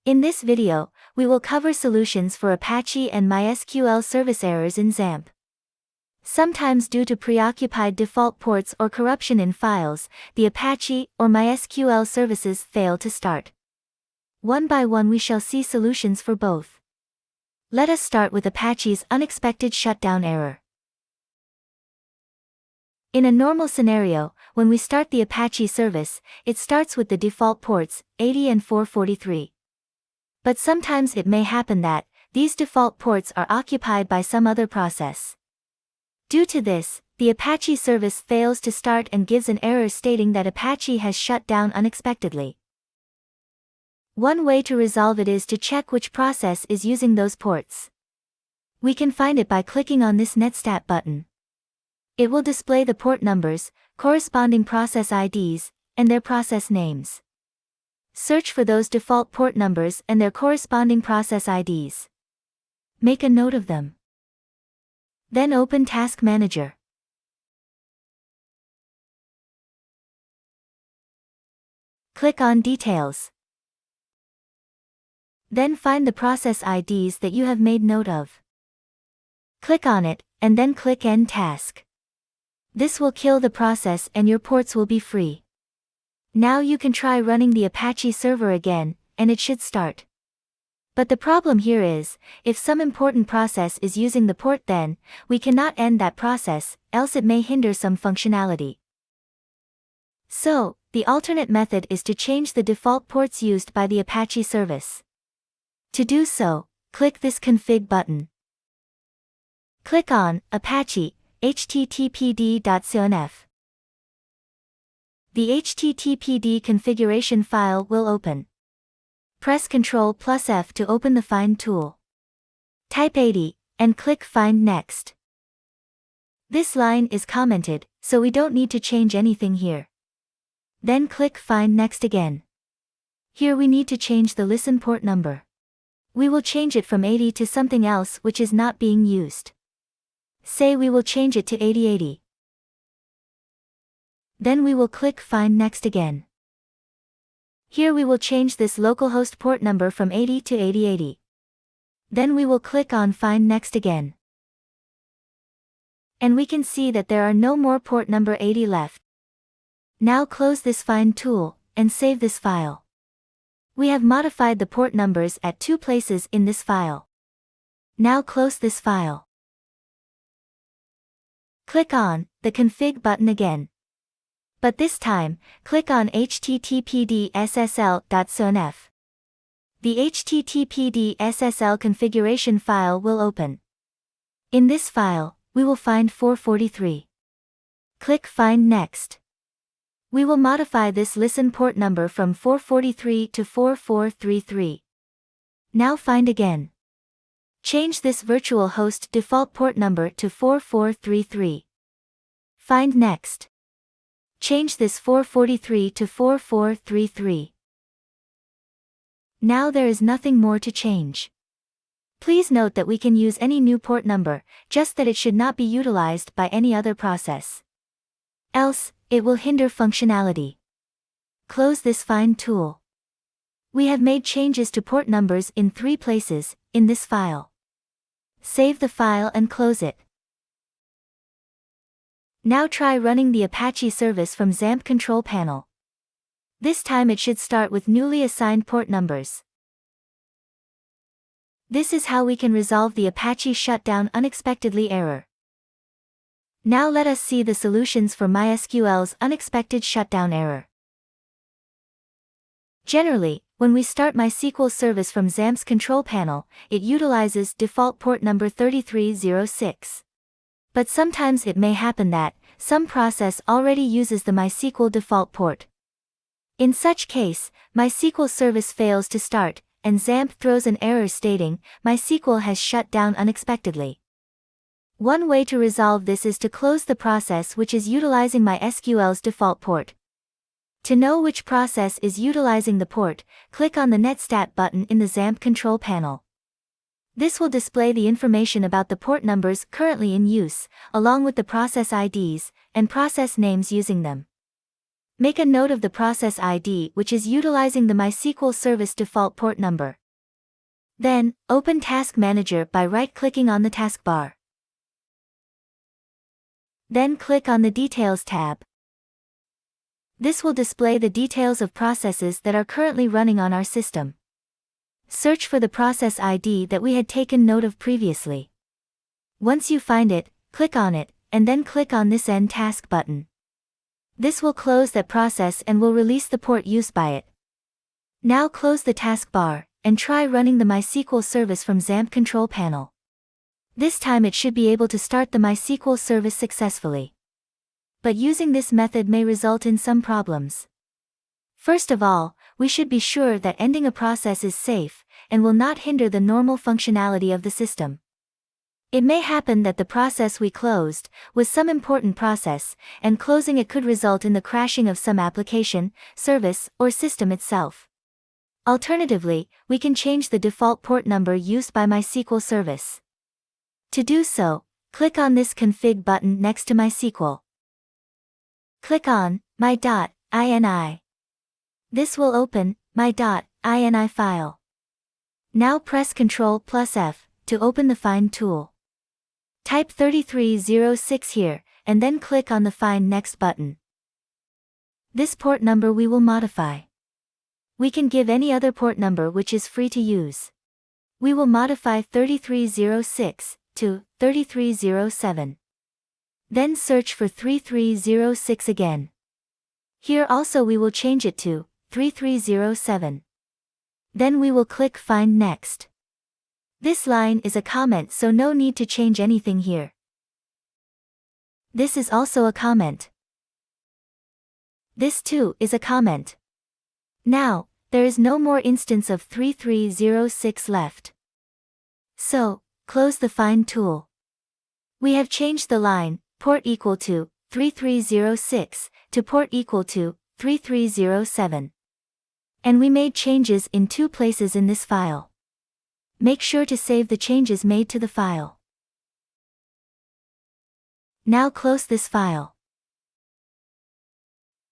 In this video, we will cover solutions for Apache and MySQL service errors in XAMPP. Sometimes due to preoccupied default ports or corruption in files, the Apache or MySQL services fail to start. One by one we shall see solutions for both. Let us start with Apache's unexpected shutdown error. In a normal scenario, when we start the Apache service, it starts with the default ports, 80 and 443. But sometimes it may happen that these default ports are occupied by some other process. Due to this, the Apache service fails to start and gives an error stating that Apache has shut down unexpectedly. One way to resolve it is to check which process is using those ports. We can find it by clicking on this netstat button. It will display the port numbers, corresponding process IDs, and their process names. Search for those default port numbers and their corresponding process IDs. Make a note of them. Then open Task Manager. Click on Details. Then find the process IDs that you have made note of. Click on it, and then click End Task. This will kill the process and your ports will be free. Now you can try running the Apache server again, and it should start. But the problem here is, if some important process is using the port, then we cannot end that process, else it may hinder some functionality. So, the alternate method is to change the default ports used by the Apache service. To do so, click this config button. Click on Apache, httpd.conf. The httpd configuration file will open. Press Ctrl+F to open the Find tool. Type 80, and click Find Next. This line is commented, so we don't need to change anything here. Then click Find Next again. Here we need to change the listen port number. We will change it from 80 to something else which is not being used. Say we will change it to 8080. Then we will click Find Next again. Here we will change this localhost port number from 80 to 8080. Then we will click on Find Next again. And we can see that there are no more port number 80 left. Now close this Find tool, and save this file. We have modified the port numbers at two places in this file. Now close this file. Click on the config button again. But this time, click on httpd ssl.conf. The httpd SSL configuration file will open. In this file, we will find 443. Click Find Next. We will modify this listen port number from 443 to 4433. Now find again. Change this virtual host default port number to 4433. Find next. Change this 443 to 4433. Now there is nothing more to change. Please note that we can use any new port number, just that it should not be utilized by any other process. Else, it will hinder functionality. Close this Find tool. We have made changes to port numbers in 3 places, in this file. Save the file and close it. Now try running the Apache service from XAMPP control panel. This time it should start with newly assigned port numbers. This is how we can resolve the Apache shutdown unexpectedly error. Now let us see the solutions for MySQL's unexpected shutdown error. Generally, when we start MySQL service from XAMPP's control panel, it utilizes default port number 3306. But sometimes it may happen that some process already uses the MySQL default port. In such case, MySQL service fails to start, and XAMPP throws an error stating, MySQL has shut down unexpectedly. One way to resolve this is to close the process which is utilizing MySQL's default port. To know which process is utilizing the port, click on the netstat button in the XAMPP control panel. This will display the information about the port numbers currently in use, along with the process IDs, and process names using them. Make a note of the process ID which is utilizing the MySQL service default port number. Then, open Task Manager by right-clicking on the taskbar. Then click on the Details tab. This will display the details of processes that are currently running on our system. Search for the process ID that we had taken note of previously. Once you find it, click on it, and then click on this End Task button. This will close that process and will release the port used by it. Now close the taskbar, and try running the MySQL service from XAMPP control panel. This time it should be able to start the MySQL service successfully. But using this method may result in some problems. First of all, we should be sure that ending a process is safe, and will not hinder the normal functionality of the system. It may happen that the process we closed was some important process, and closing it could result in the crashing of some application, service, or system itself. Alternatively, we can change the default port number used by MySQL service. To do so, click on this Config button next to MySQL. Click on my.ini. This will open my.ini file. Now press Ctrl+F to open the Find tool. Type 3306 here, and then click on the Find Next button. This port number we will modify. We can give any other port number which is free to use. We will modify 3306 to 3307. Then search for 3306 again. Here also we will change it to 3307. Then we will click Find Next. This line is a comment, so no need to change anything here. This is also a comment. This too is a comment. Now, there is no more instance of 3306 left. So, close the Find tool. We have changed the line, port equal to 3306, to port equal to 3307. And we made changes in two places in this file. Make sure to save the changes made to the file. Now close this file.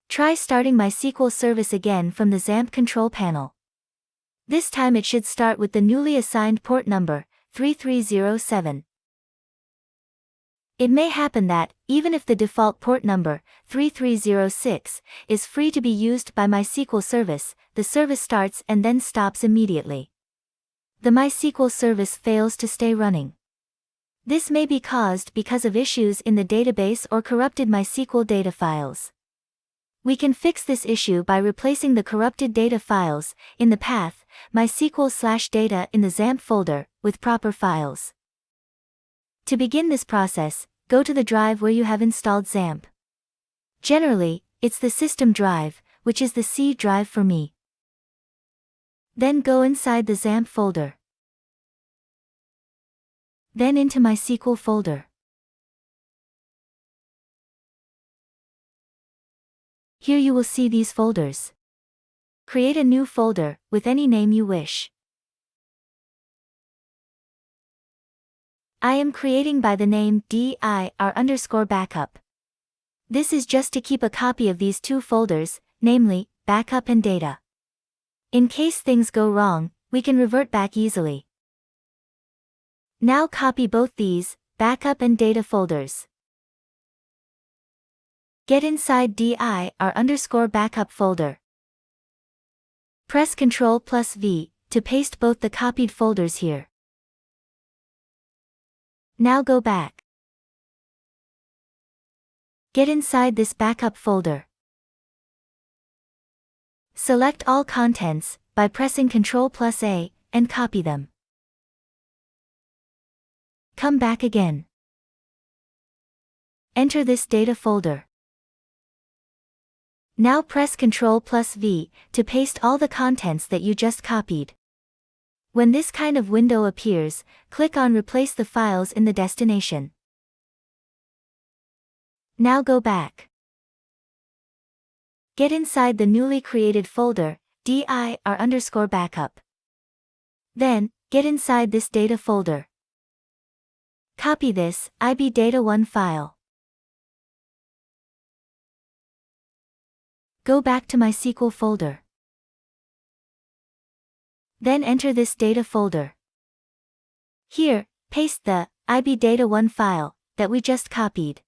Try starting MySQL service again from the XAMPP control panel. This time it should start with the newly assigned port number, 3307. It may happen that, even if the default port number, 3306, is free to be used by MySQL service, the service starts and then stops immediately. The MySQL service fails to stay running. This may be caused because of issues in the database or corrupted MySQL data files. We can fix this issue by replacing the corrupted data files, in the path, MySQL/data in the XAMPP folder, with proper files. To begin this process, go to the drive where you have installed XAMPP. Generally, it's the system drive, which is the C drive for me. Then go inside the XAMPP folder. Then into MySQL folder. Here you will see these folders. Create a new folder, with any name you wish. I am creating by the name dir_backup. This is just to keep a copy of these two folders, namely, backup and data. In case things go wrong, we can revert back easily. Now copy both these, backup and data folders. Get inside dir_backup folder. Press Ctrl+V to paste both the copied folders here. Now go back. Get inside this backup folder. Select all contents by pressing Ctrl+A and copy them. Come back again. Enter this data folder. Now press Ctrl+V to paste all the contents that you just copied. When this kind of window appears, click on Replace the files in the destination. Now go back. Get inside the newly created folder, dir_backup. Then, get inside this data folder. Copy this ibdata1 file. Go back to MySQL folder. Then enter this data folder. Here, paste the ibdata1 file that we just copied.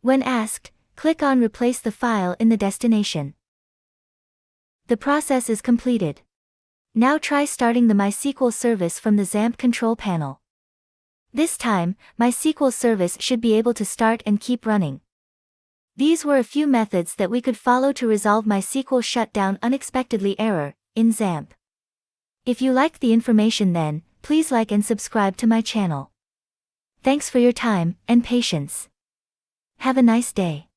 When asked, click on Replace the file in the destination. The process is completed. Now try starting the MySQL service from the XAMPP control panel. This time, MySQL service should be able to start and keep running. These were a few methods that we could follow to resolve MySQL shutdown unexpectedly error in XAMPP. If you liked the information then, please like and subscribe to my channel. Thanks for your time and patience. Have a nice day.